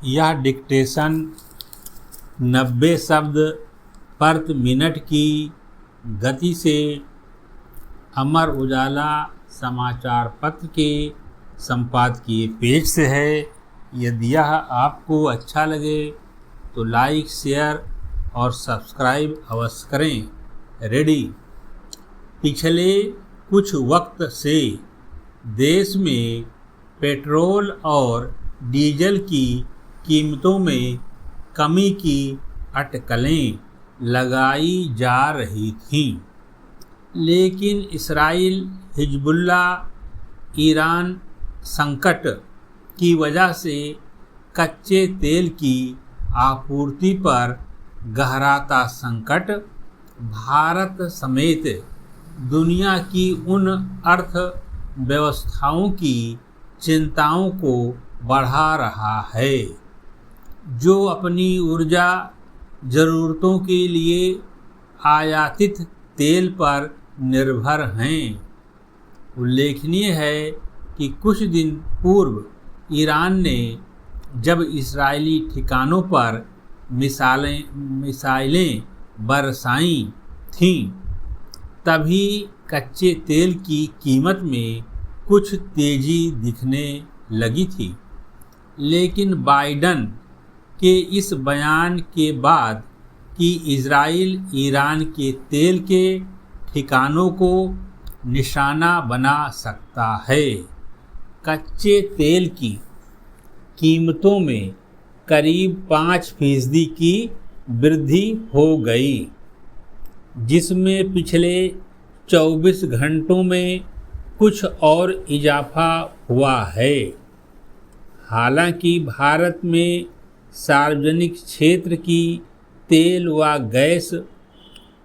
यह डिक्टेशन 90 शब्द प्रति मिनट की गति से अमर उजाला समाचार पत्र के संपादकीय पेज से है। यदि यह आपको अच्छा लगे तो लाइक, शेयर और सब्सक्राइब अवश्य करें। रेडी। पिछले कुछ वक्त से देश में पेट्रोल और डीजल की कीमतों में कमी की अटकलें लगाई जा रही थीं, लेकिन इसराइल हिजबुल्लाह ईरान संकट की वजह से कच्चे तेल की आपूर्ति पर गहराता संकट भारत समेत दुनिया की उन अर्थव्यवस्थाओं की चिंताओं को बढ़ा रहा है जो अपनी ऊर्जा ज़रूरतों के लिए आयातित तेल पर निर्भर हैं। उल्लेखनीय है कि कुछ दिन पूर्व ईरान ने जब इस्राएली ठिकानों पर मिसाइलें बरसाई थीं, तभी कच्चे तेल की कीमत में कुछ तेज़ी दिखने लगी थी। लेकिन बाइडन के इस बयान के बाद कि इजराइल ईरान के तेल के ठिकानों को निशाना बना सकता है, कच्चे तेल की कीमतों में करीब 5% की वृद्धि हो गई, जिसमें पिछले 24 घंटों में कुछ और इजाफा हुआ है। हालांकि भारत में सार्वजनिक क्षेत्र की तेल व गैस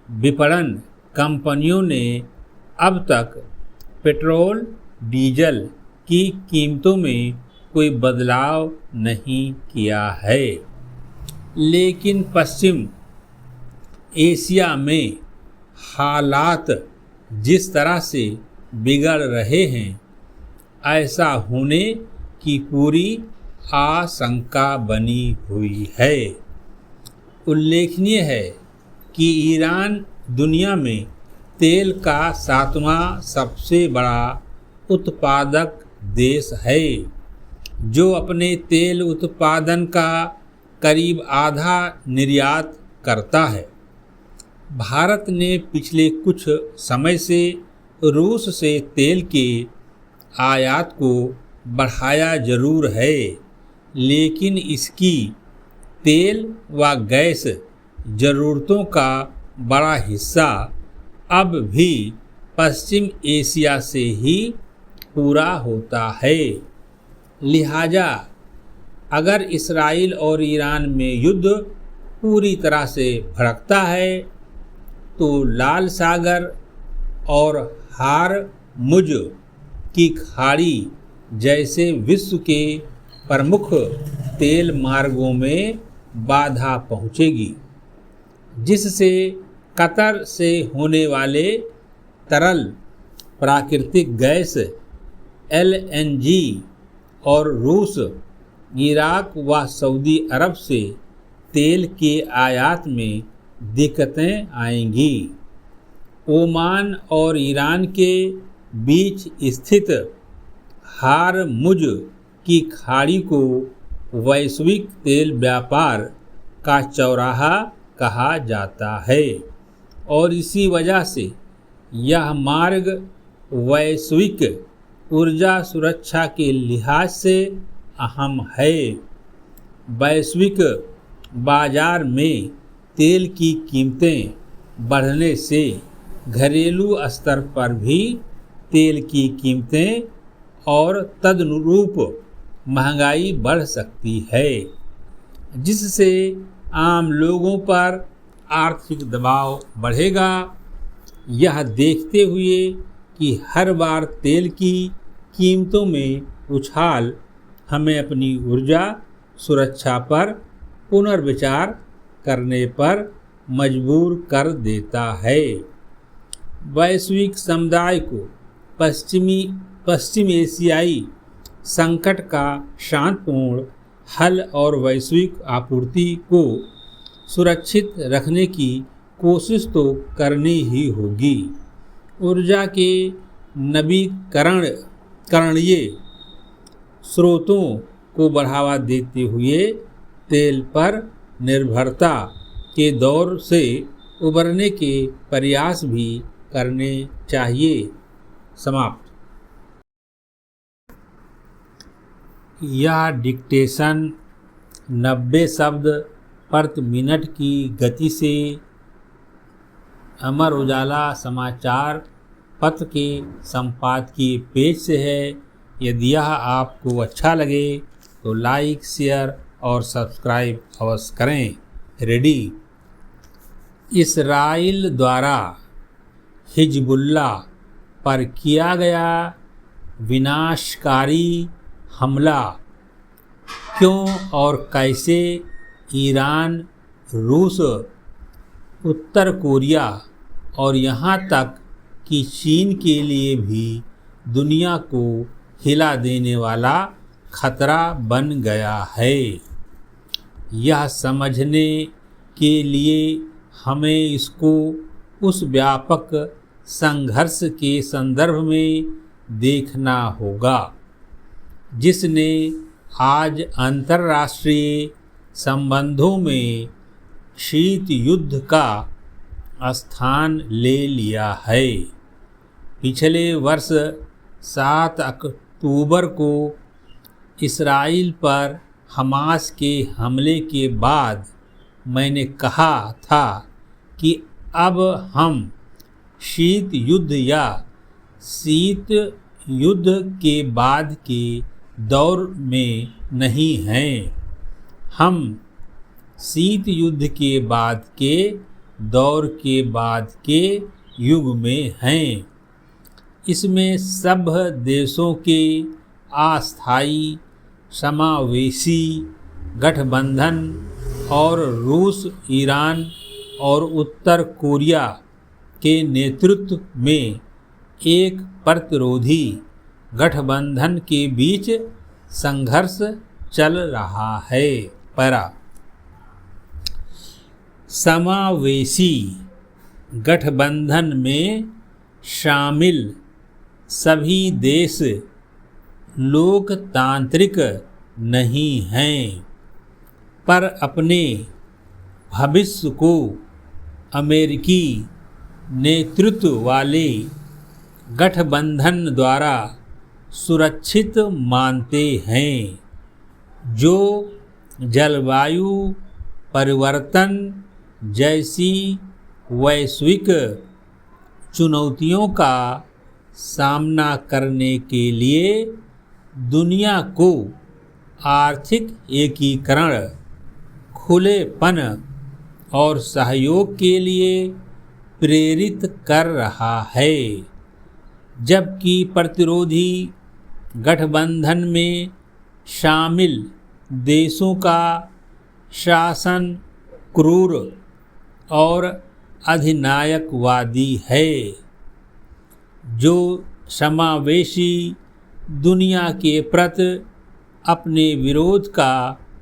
विपणन कंपनियों ने अब तक पेट्रोल डीजल की कीमतों में कोई बदलाव नहीं किया है। लेकिन पश्चिम एशिया में हालात जिस तरह से बिगड़ रहे हैं, ऐसा होने की पूरी आशंका बनी हुई है। उल्लेखनीय है कि ईरान दुनिया में तेल का 7वां सबसे बड़ा उत्पादक देश है, जो अपने तेल उत्पादन का करीब आधा निर्यात करता है। भारत ने पिछले कुछ समय से रूस से तेल के आयात को बढ़ाया जरूर है, लेकिन इसकी तेल व गैस ज़रूरतों का बड़ा हिस्सा अब भी पश्चिम एशिया से ही पूरा होता है। लिहाजा अगर इसराइल और ईरान में युद्ध पूरी तरह से भड़कता है तो लाल सागर और हारमुज की खाड़ी जैसे विश्व के प्रमुख तेल मार्गों में बाधा पहुंचेगी, जिससे कतर से होने वाले तरल प्राकृतिक गैस LNG और रूस, इराक व सऊदी अरब से तेल के आयात में दिक्कतें आएंगी। ओमान और ईरान के बीच स्थित हारमुज की खाड़ी को वैश्विक तेल व्यापार का चौराहा कहा जाता है और इसी वजह से यह मार्ग वैश्विक ऊर्जा सुरक्षा के लिहाज से अहम है। वैश्विक बाजार में तेल की कीमतें बढ़ने से घरेलू स्तर पर भी तेल की कीमतें और तदनुरूप महंगाई बढ़ सकती है, जिससे आम लोगों पर आर्थिक दबाव बढ़ेगा। यह देखते हुए कि हर बार तेल की कीमतों में उछाल हमें अपनी ऊर्जा सुरक्षा पर पुनर्विचार करने पर मजबूर कर देता है। वैश्विक समुदाय को पश्चिम एशियाई संकट का शांतिपूर्ण हल और वैश्विक आपूर्ति को सुरक्षित रखने की कोशिश तो करनी ही होगी। ऊर्जा के नवीकरणीय स्रोतों को बढ़ावा देते हुए तेल पर निर्भरता के दौर से उबरने के प्रयास भी करने चाहिए। समाप्त। यह डिक्टेशन 90 शब्द प्रति मिनट की गति से अमर उजाला समाचार पत्र के संपादकीय पेज से है। यदि यह आपको अच्छा लगे तो लाइक, शेयर और सब्सक्राइब अवश्य करें। रेडी। इसराइल द्वारा हिजबुल्लाह पर किया गया विनाशकारी हमला क्यों और कैसे ईरान, रूस, उत्तर कोरिया और यहाँ तक कि चीन के लिए भी दुनिया को हिला देने वाला खतरा बन गया है। यह समझने के लिए हमें इसको उस व्यापक संघर्ष के संदर्भ में देखना होगा जिसने आज अंतर्राष्ट्रीय संबंधों में शीत युद्ध का स्थान ले लिया है। पिछले वर्ष 7 अक्टूबर को इसराइल पर हमास के हमले के बाद मैंने कहा था कि अब हम शीत युद्ध या शीत युद्ध के बाद के दौर में नहीं हैं। हम शीत युद्ध के बाद के दौर के बाद के युग में हैं। इसमें सब देशों के अस्थायी समावेशी गठबंधन और रूस, ईरान और उत्तर कोरिया के नेतृत्व में एक प्रतिरोधी गठबंधन के बीच संघर्ष चल रहा है। पैरा। समावेशी गठबंधन में शामिल सभी देश लोकतांत्रिक नहीं हैं, पर अपने भविष्य को अमेरिकी नेतृत्व वाले गठबंधन द्वारा सुरक्षित मानते हैं, जो जलवायु परिवर्तन जैसी वैश्विक चुनौतियों का सामना करने के लिए दुनिया को आर्थिक एकीकरण, खुलेपन और सहयोग के लिए प्रेरित कर रहा है, जबकि प्रतिरोधी गठबंधन में शामिल देशों का शासन क्रूर और अधिनायकवादी है, जो समावेशी दुनिया के प्रति अपने विरोध का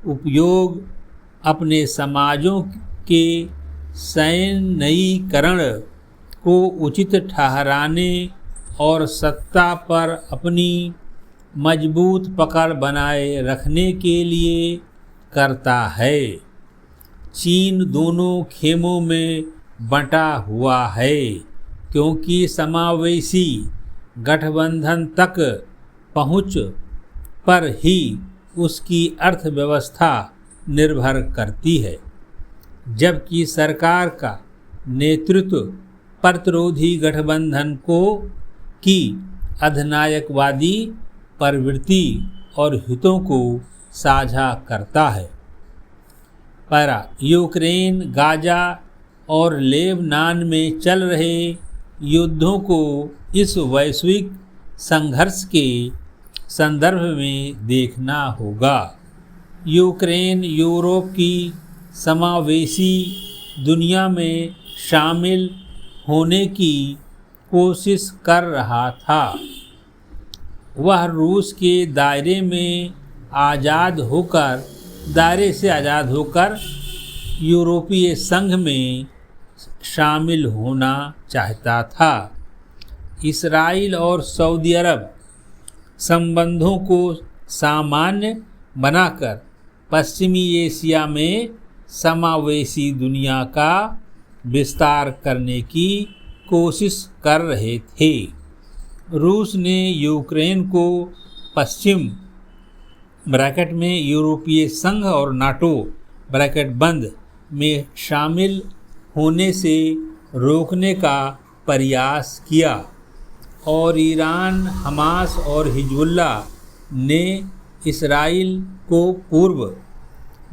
उपयोग अपने समाजों के सैन्यीकरण को उचित ठहराने और सत्ता पर अपनी मजबूत पकड़ बनाए रखने के लिए करता है। चीन दोनों खेमों में बंटा हुआ है, क्योंकि समावेशी गठबंधन तक पहुंच पर ही उसकी अर्थव्यवस्था निर्भर करती है, जबकि सरकार का नेतृत्व प्रतिरोधी गठबंधन की अधिनायकवादी प्रवृत्ति और हितों को साझा करता है। पैरा। यूक्रेन, गाजा और लेबनान में चल रहे युद्धों को इस वैश्विक संघर्ष के संदर्भ में देखना होगा। यूक्रेन यूरोप की समावेशी दुनिया में शामिल होने की कोशिश कर रहा था। वह रूस के दायरे में आज़ाद होकर दायरे से आज़ाद होकर यूरोपीय संघ में शामिल होना चाहता था। इसराइल और सऊदी अरब संबंधों को सामान्य बनाकर पश्चिमी एशिया में समावेशी दुनिया का विस्तार करने की कोशिश कर रहे थे। रूस ने यूक्रेन को पश्चिम ब्रैकेट में यूरोपीय संघ और नाटो ब्रैकेट बंद में शामिल होने से रोकने का प्रयास किया और ईरान, हमास और हिजबुल्ला ने इसराइल को पूर्व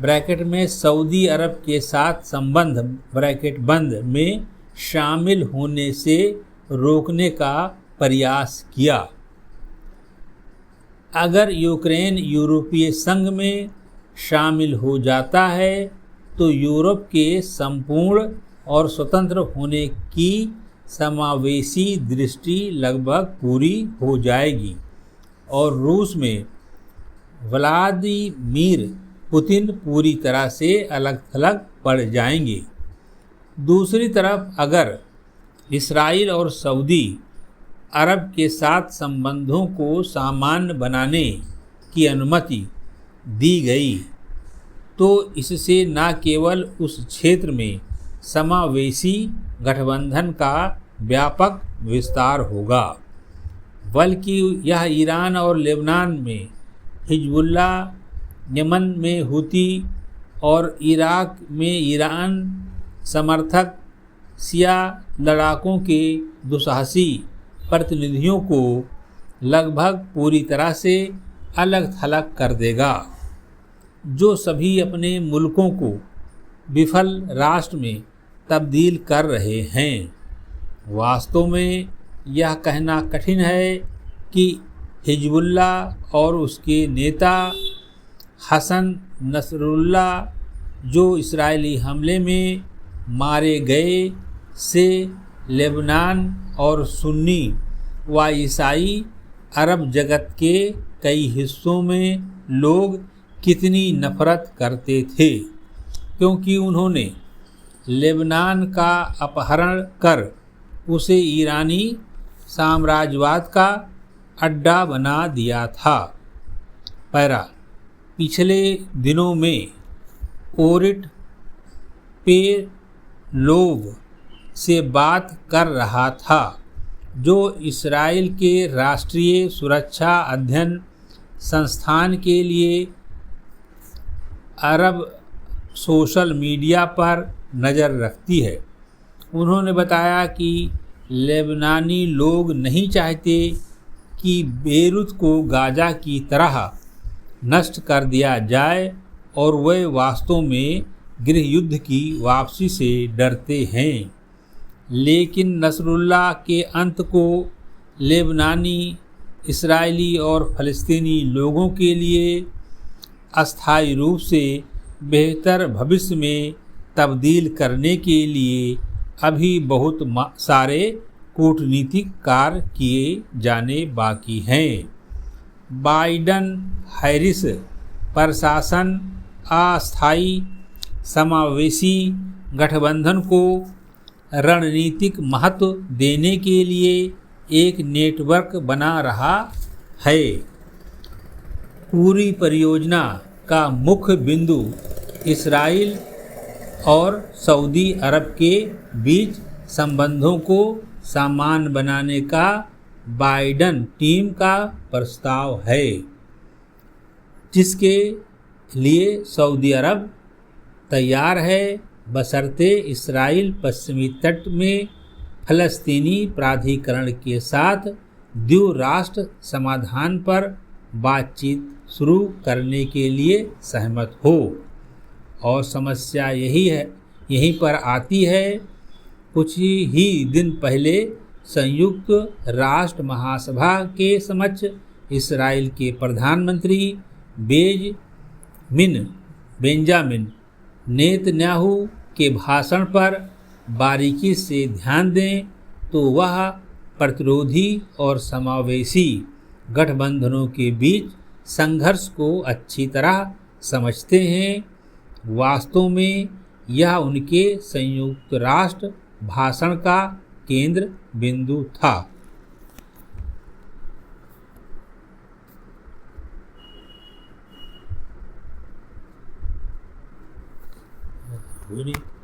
ब्रैकेट में सऊदी अरब के साथ संबंध ब्रैकेट बंद में शामिल होने से रोकने का प्रयास किया। अगर यूक्रेन यूरोपीय संघ में शामिल हो जाता है तो यूरोप के संपूर्ण और स्वतंत्र होने की समावेशी दृष्टि लगभग पूरी हो जाएगी और रूस में व्लादिमीर पुतिन पूरी तरह से अलग थलग पड़ जाएंगे। दूसरी तरफ अगर इसराइल और सऊदी अरब के साथ संबंधों को सामान्य बनाने की अनुमति दी गई तो इससे न केवल उस क्षेत्र में समावेशी गठबंधन का व्यापक विस्तार होगा बल्कि यह ईरान और लेबनान में हिजबुल्ला, यमन में हुती और इराक में ईरान समर्थक शिया लड़ाकों के दुसाहसी प्रतिनिधियों को लगभग पूरी तरह से अलग थलग कर देगा, जो सभी अपने मुल्कों को विफल राष्ट्र में तब्दील कर रहे हैं। वास्तव में यह कहना कठिन है कि हिजबुल्ला और उसके नेता हसन नसरुल्लाह जो इस्राएली हमले में मारे गए से लेबनान और सुन्नी व ईसाई अरब जगत के कई हिस्सों में लोग कितनी नफरत करते थे, क्योंकि उन्होंने लेबनान का अपहरण कर उसे ईरानी साम्राज्यवाद का अड्डा बना दिया था। पैरा पिछले दिनों में ओरिट पेलोव से बात कर रहा था, जो इसराइल के राष्ट्रीय सुरक्षा अध्ययन संस्थान के लिए अरब सोशल मीडिया पर नज़र रखती है। उन्होंने बताया कि लेबनानी लोग नहीं चाहते कि बेरूत को गाजा की तरह नष्ट कर दिया जाए और वे वास्तव में गृह युद्ध की वापसी से डरते हैं। लेकिन नसरुल्लाह के अंत को लेबनानी, इसराइली और फ़लस्तीनी लोगों के लिए अस्थायी रूप से बेहतर भविष्य में तब्दील करने के लिए अभी बहुत सारे कूटनीतिक कार्य किए जाने बाकी हैं। बाइडन हैरिस प्रशासन अस्थायी समावेशी गठबंधन को रणनीतिक महत्व देने के लिए एक नेटवर्क बना रहा है। पूरी परियोजना का मुख्य बिंदु इसराइल और सऊदी अरब के बीच संबंधों को सामान्य बनाने का बाइडन टीम का प्रस्ताव है, जिसके लिए सऊदी अरब तैयार है, बशर्ते इसराइल पश्चिमी तट में फ़लस्तीनी प्राधिकरण के साथ द्विराष्ट्र समाधान पर बातचीत शुरू करने के लिए सहमत हो। और समस्या यहीं पर आती है। कुछ ही दिन पहले संयुक्त राष्ट्र महासभा के समक्ष इसराइल के प्रधानमंत्री बेंजामिन नेतन्याहू के भाषण पर बारीकी से ध्यान दें तो वह प्रतिरोधी और समावेशी गठबंधनों के बीच संघर्ष को अच्छी तरह समझते हैं। वास्तव में यह उनके संयुक्त राष्ट्र भाषण का केंद्र बिंदु था। हुई नहीं।